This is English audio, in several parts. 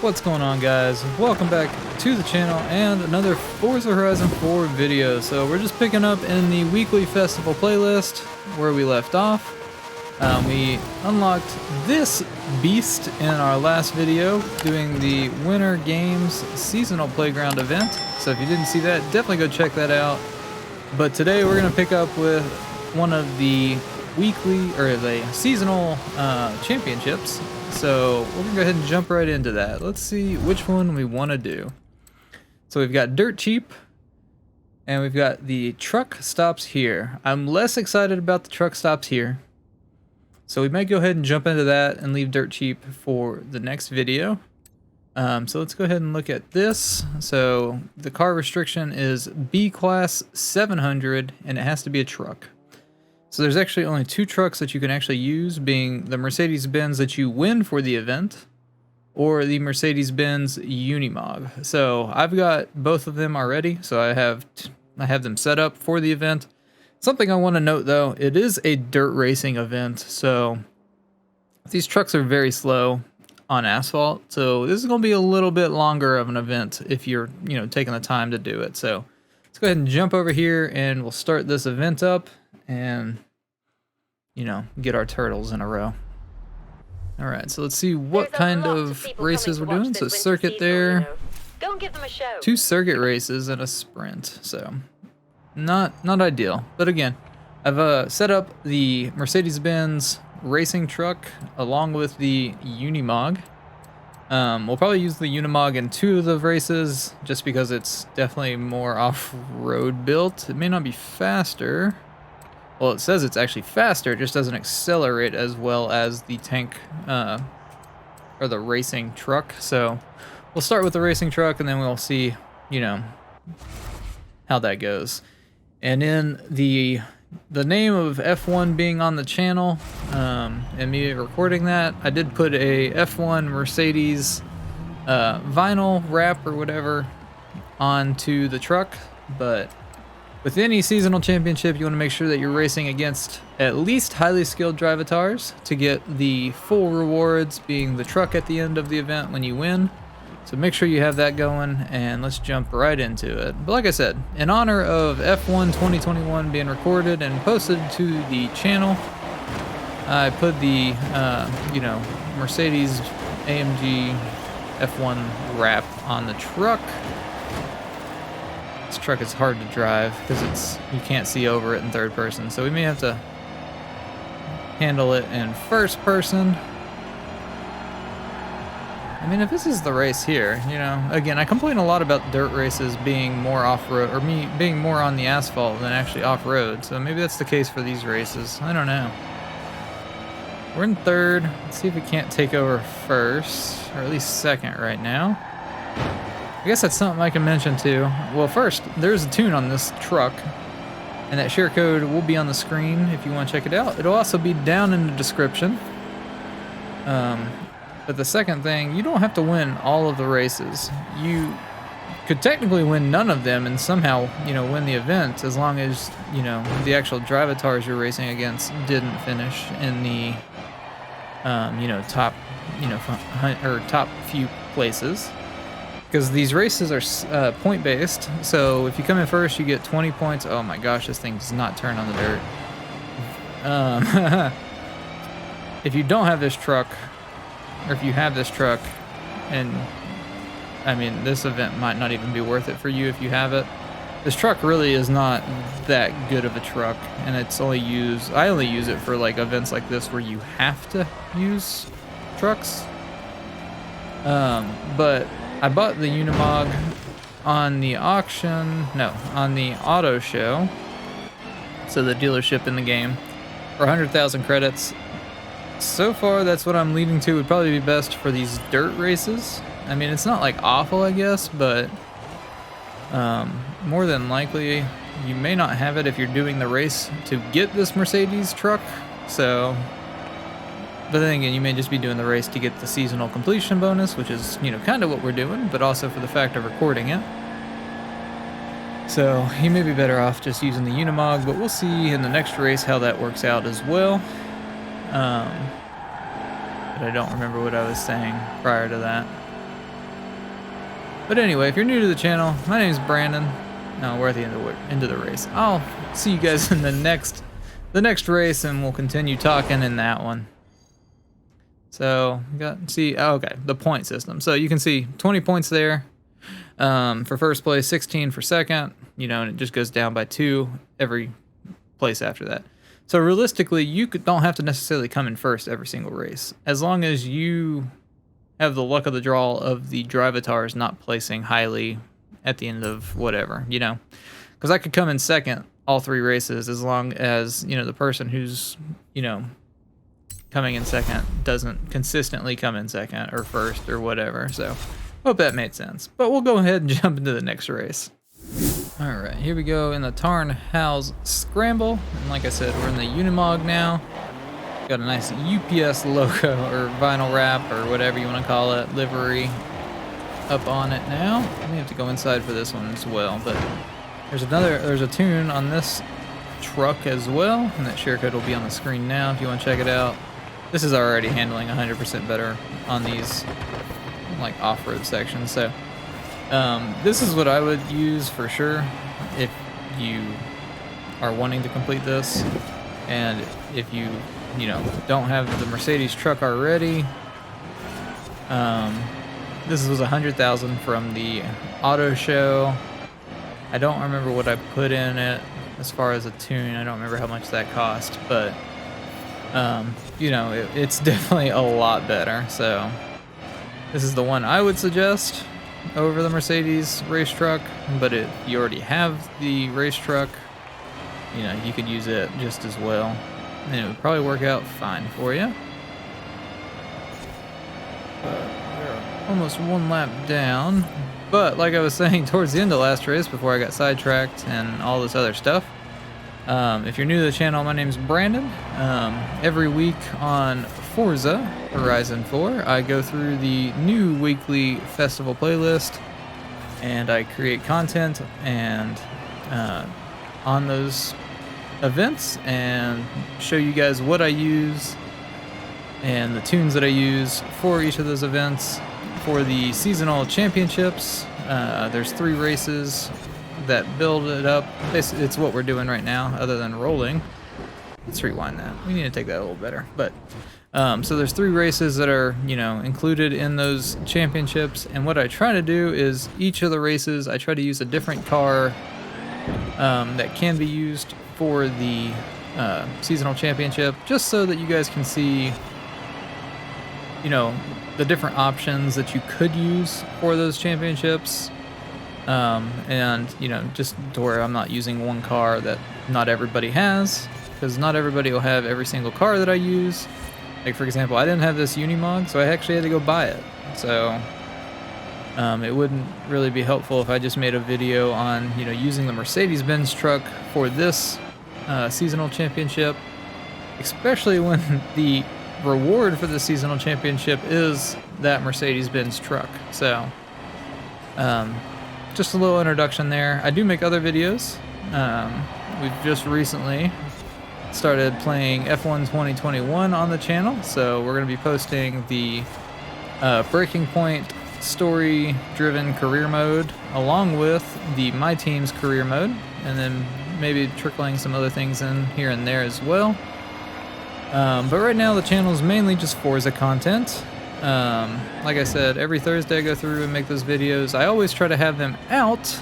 What's going on, guys? Welcome back to the channel and another Forza Horizon 4 video. So we're just picking up in the weekly festival playlist where we left off. We unlocked this beast in our last video doing the Winter Games Seasonal Playground event. So if you didn't see that, definitely go check that out. But today we're going to pick up with one of the weekly or the seasonal championships. So we're gonna go ahead and jump right into that. Let's see which one we want to do. So we've got Dirt Cheap and we've got the Truck Stops Here. I'm less excited about the Truck Stops Here, so we might go ahead and jump into that and leave Dirt Cheap for the next video. So let's go ahead and look at this. So the car restriction is B Class 700 and it has to be a truck. So there's actually only two trucks that you can actually use, being the Mercedes Benz that you win for the event or the Mercedes Benz Unimog. So I've got both of them already, so I have them set up for the event. Something I want to note though, it is a dirt racing event, so these trucks are very slow on asphalt. So this is going to be a little bit longer of an event if you're, taking the time to do it. So let's go ahead and jump over here and we'll start this event up and get our turtles in a row. All right, so let's see what kind of races we're doing. So circuit there, Go and give them a show. 2 circuit races and a sprint. So not ideal, but again, I've set up the Mercedes Benz racing truck along with the Unimog. We'll probably use the Unimog in 2 of the races just because it's definitely more off-road built. It may not be faster. Well, it says it's actually faster, it just doesn't accelerate as well as the tank, or the racing truck. So we'll start with the racing truck and then we'll see, how that goes. And in the name of F1 being on the channel, and me recording that, I did put a F1 Mercedes vinyl wrap or whatever onto the truck, but with any seasonal championship, you want to make sure that you're racing against at least highly skilled drivatars to get the full rewards, being the truck at the end of the event when you win. So make sure you have that going, and let's jump right into it. But like I said, in honor of F1 2021 being recorded and posted to the channel, I put the, Mercedes AMG F1 wrap on the truck. This truck is hard to drive because you can't see over it in third person, so we may have to handle it in first person. I mean, if this is the race here, again, I complain a lot about dirt races being more off-road, or me being more on the asphalt than actually off-road, so maybe that's the case for these races. I don't know. We're in third. Let's see if we can't take over first, or at least second right now. I guess that's something I can mention too. Well, first, there's a tune on this truck, and that share code will be on the screen if you want to check it out. It'll also be down in the description. But the second thing, you don't have to win all of the races. You could technically win none of them and somehow, win the event, as long as, the actual drivatars you're racing against didn't finish in the, top, top few places. Because these races are point-based, so if you come in first, you get 20 points. Oh my gosh, this thing does not turn on the dirt. If you don't have this truck, or if you have this truck, and I mean, this event might not even be worth it for you if you have it. This truck really is not that good of a truck, and I only use it for like events like this where you have to use trucks. But I bought the Unimog on the on the auto show, so the dealership in the game, for 100,000 credits. So far, that's what I'm leading to. Would probably be best for these dirt races. I mean, it's not like awful, I guess, but more than likely, you may not have it if you're doing the race to get this Mercedes truck. So, but then again, you may just be doing the race to get the seasonal completion bonus, which is, kind of what we're doing, but also for the fact of recording it. So you may be better off just using the Unimog, but we'll see in the next race how that works out as well. But I don't remember what I was saying prior to that. But anyway, if you're new to the channel, my name is Brandon. No, we're at the end of the race. I'll see you guys in the next race, and we'll continue talking in that one. So okay, the point system. So you can see 20 points there for first place, 16 for second, you know, and it just goes down by 2 every place after that. So realistically, you don't have to necessarily come in first every single race, as long as you have the luck of the draw of the drivatars not placing highly at the end of whatever, you know, because I could come in second all 3 races, as long as, you know, the person who's, you know, coming in second doesn't consistently come in second or first or whatever. So hope that made sense, but we'll go ahead and jump into the next race. All right, here we go in the Tarn House Scramble, and like I said, we're in the Unimog now. Got a nice UPS logo or vinyl wrap or whatever you want to call it, livery up on it now. We have to go inside for this one as well, but there's a tune on this truck as well, and that share code will be on the screen now if you want to check it out. This is already handling 100% better on these like off-road sections, so this is what I would use for sure if you are wanting to complete this, and if you don't have the Mercedes truck already. This was 100,000 from the auto show. I don't remember what I put in it as far as a tune. I don't remember how much that cost, but you know, it's definitely a lot better. So this is the one I would suggest over the Mercedes race truck, but you already have the race truck, you know, you could use it just as well, and it would probably work out fine for you. We're almost 1 lap down, but like I was saying towards the end of last race before I got sidetracked and all this other stuff, if you're new to the channel, my name's Brandon. Every week on Forza Horizon 4, I go through the new weekly festival playlist, and I create content and on those events, and show you guys what I use and the tunes that I use for each of those events. For the seasonal championships, there's 3 races that build it up. It's what we're doing right now, other than rolling. Let's rewind that. We need to take that a little better. But so there's 3 races that are, you know, included in those championships, and what I try to do is each of the races I try to use a different car that can be used for the seasonal championship, just so that you guys can see, you know, the different options that you could use for those championships, and you know, just to where I'm not using one car that not everybody has, because not everybody will have every single car that I use. Like, for example, I didn't have this Unimog, so I actually had to go buy it. So it wouldn't really be helpful if I just made a video on, you know, using the Mercedes Benz truck for this seasonal championship, especially when the reward for the seasonal championship is that Mercedes Benz truck. So just a little introduction there. I do make other videos. We've just recently started playing F1 2021 on the channel, so we're going to be posting the Breaking Point story driven career mode along with the My Team's career mode, and then maybe trickling some other things in here and there as well. But right now the channel is mainly just Forza content. Like I said, every Thursday I go through and make those videos. I always try to have them out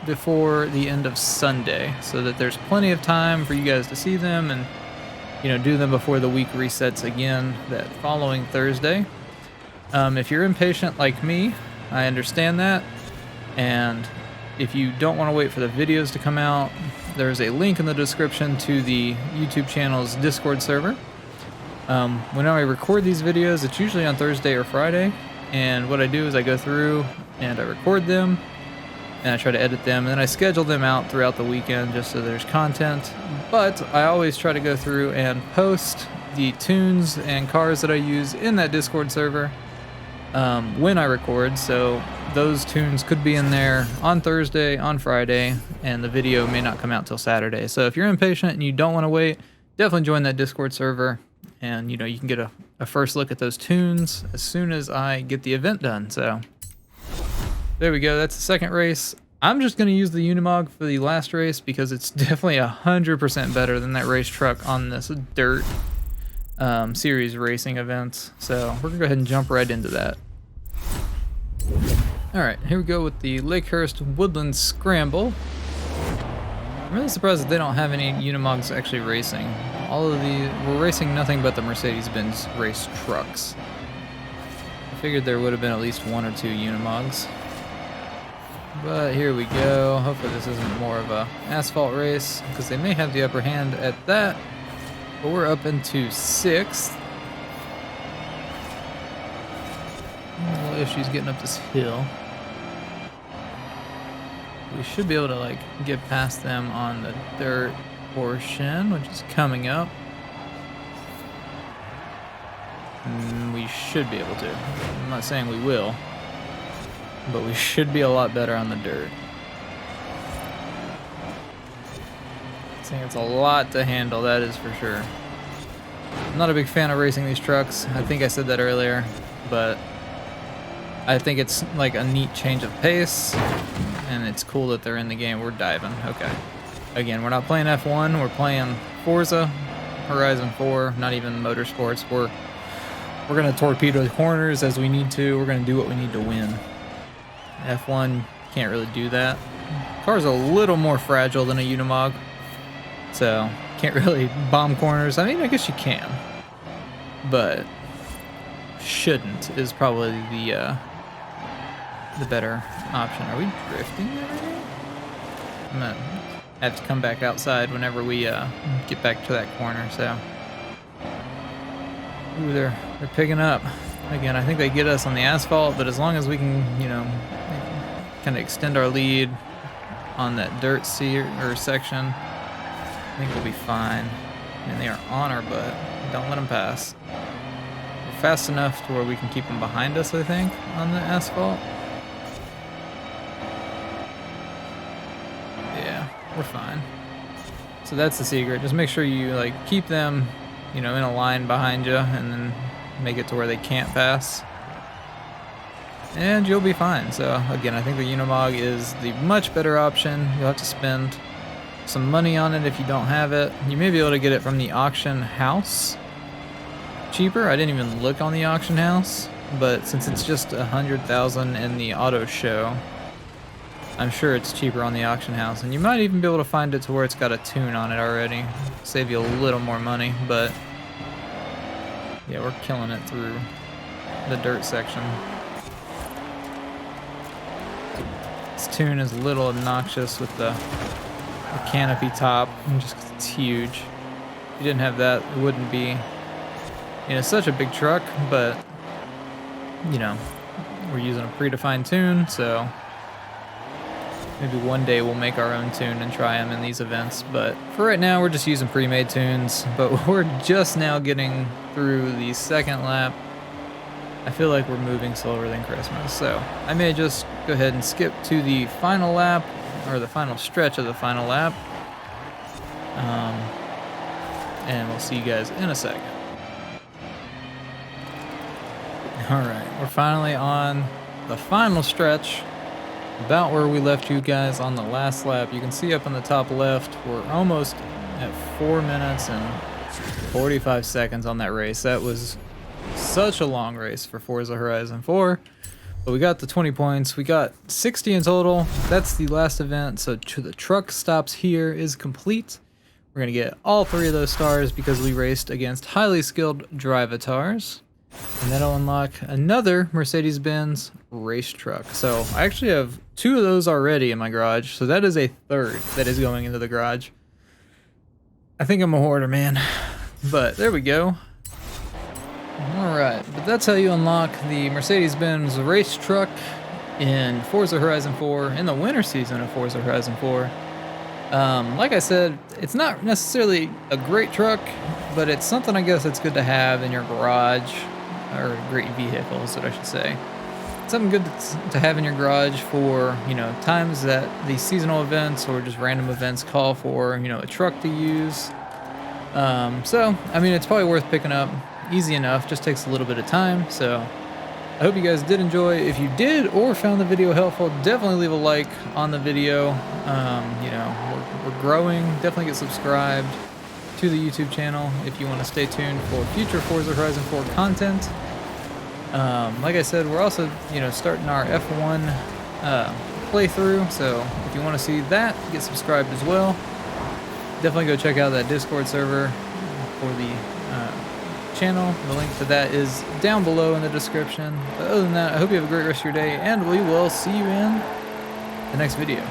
before the end of Sunday, so that there's plenty of time for you guys to see them, and, you know, do them before the week resets again that following Thursday. If you're impatient like me, I understand that, and if you don't want to wait for the videos to come out, there's a link in the description to the YouTube channel's Discord server. When I record these videos, it's usually on Thursday or Friday, and what I do is I go through and I record them, and I try to edit them, and then I schedule them out throughout the weekend just so there's content. But I always try to go through and post the tunes and cars that I use in that Discord server when I record, so those tunes could be in there on Thursday, on Friday, and the video may not come out till Saturday. So if you're impatient and you don't want to wait, definitely join that Discord server, and, you know, you can get a first look at those tunes as soon as I get the event done. So There we go. That's the second race. I'm just going to use the Unimog for the last race because it's definitely 100% better than that race truck on this dirt series racing events. So we're going to go ahead and jump right into that. All right, here we go with the Lakehurst Woodland Scramble. I'm really surprised that they don't have any Unimogs actually racing. We're racing nothing but the Mercedes Benz Race Trucks. I figured there would have been at least one or two Unimogs. But here we go. Hopefully this isn't more of a asphalt race, because they may have the upper hand at that. But we're up into 6th. A little issues getting up this hill. We should be able to like get past them on the dirt portion, which is coming up. We should be able to. I'm not saying we will, but we should be a lot better on the dirt. I think it's a lot to handle, that is for sure. I'm not a big fan of racing these trucks. I think I said that earlier, but I think it's like a neat change of pace, and it's cool that they're in the game. We're diving. Okay. Again, we're not playing F1. We're playing Forza Horizon 4, not even motorsports. We're going to torpedo corners as we need to. We're going to do what we need to win. F1 can't really do that. Car's a little more fragile than a Unimog, so can't really bomb corners. I mean, I guess you can, but shouldn't is probably the better option. Are we drifting already? I'm gonna have to come back outside whenever we get back to that corner. So, ooh, they're picking up. Again, I think they get us on the asphalt, but as long as we can, you know, kind of extend our lead on that dirt section, I think we'll be fine. And they are on our butt. Don't let them pass. We're fast enough to where we can keep them behind us, I think, on the asphalt. Yeah, we're fine. So that's the secret. Just make sure you like keep them, you know, in a line behind you, and then make it to where they can't pass, and you'll be fine. So again, I think the Unimog is the much better option. You'll have to spend some money on it if you don't have it. You may be able to get it from the auction house cheaper. I didn't even look on the auction house, but since it's just 100,000 in the auto show, I'm sure it's cheaper on the auction house, and you might even be able to find it to where it's got a tune on it already. Save you a little more money, but yeah, we're killing it through the dirt section. This tune is a little obnoxious with the canopy top, just 'cause it's huge. If you didn't have that, it wouldn't be, you know, such a big truck, but, you know, we're using a predefined tune, so maybe one day we'll make our own tune and try them in these events. But for right now, we're just using pre-made tunes, but we're just now getting through the second lap. I feel like we're moving slower than Christmas, so I may just go ahead and skip to the final lap, or the final stretch of the final lap, and we'll see you guys in a second. All right, we're finally on the final stretch, about where we left you guys on the last lap. You can see up in the top left, we're almost at 4 minutes and 45 seconds on that race. That was such a long race for Forza Horizon 4, but we got the 20 points. We got 60 in total. That's the last event, so the truck stops here is complete. We're gonna get all 3 of those stars because we raced against highly skilled drivatars, and that'll unlock another Mercedes Benz Race Truck. So I actually have 2 of those already in my garage, so that is a 3rd that is going into the garage. I think I'm a hoarder, man, but there we go. Alright, but that's how you unlock the Mercedes Benz Race Truck in Forza Horizon 4, in the winter season of Forza Horizon 4. Like I said, it's not necessarily a great truck, but it's something I guess that's good to have in your garage, or a great vehicle is what I should say. Something good to have in your garage for, you know, times that these seasonal events or just random events call for, you know, a truck to use. So, I mean, it's probably worth picking up. Easy enough, just takes a little bit of time, so I hope you guys did enjoy. If you did or found the video helpful, definitely leave a like on the video. You know, we're growing. Definitely get subscribed to the YouTube channel if you want to stay tuned for future Forza Horizon 4 content. Like I said, we're also, you know, starting our F1 playthrough, so if you want to see that, get subscribed as well. Definitely go check out that Discord server for the channel. The link to that is down below in the description. But other than that, I hope you have a great rest of your day, and we will see you in the next video.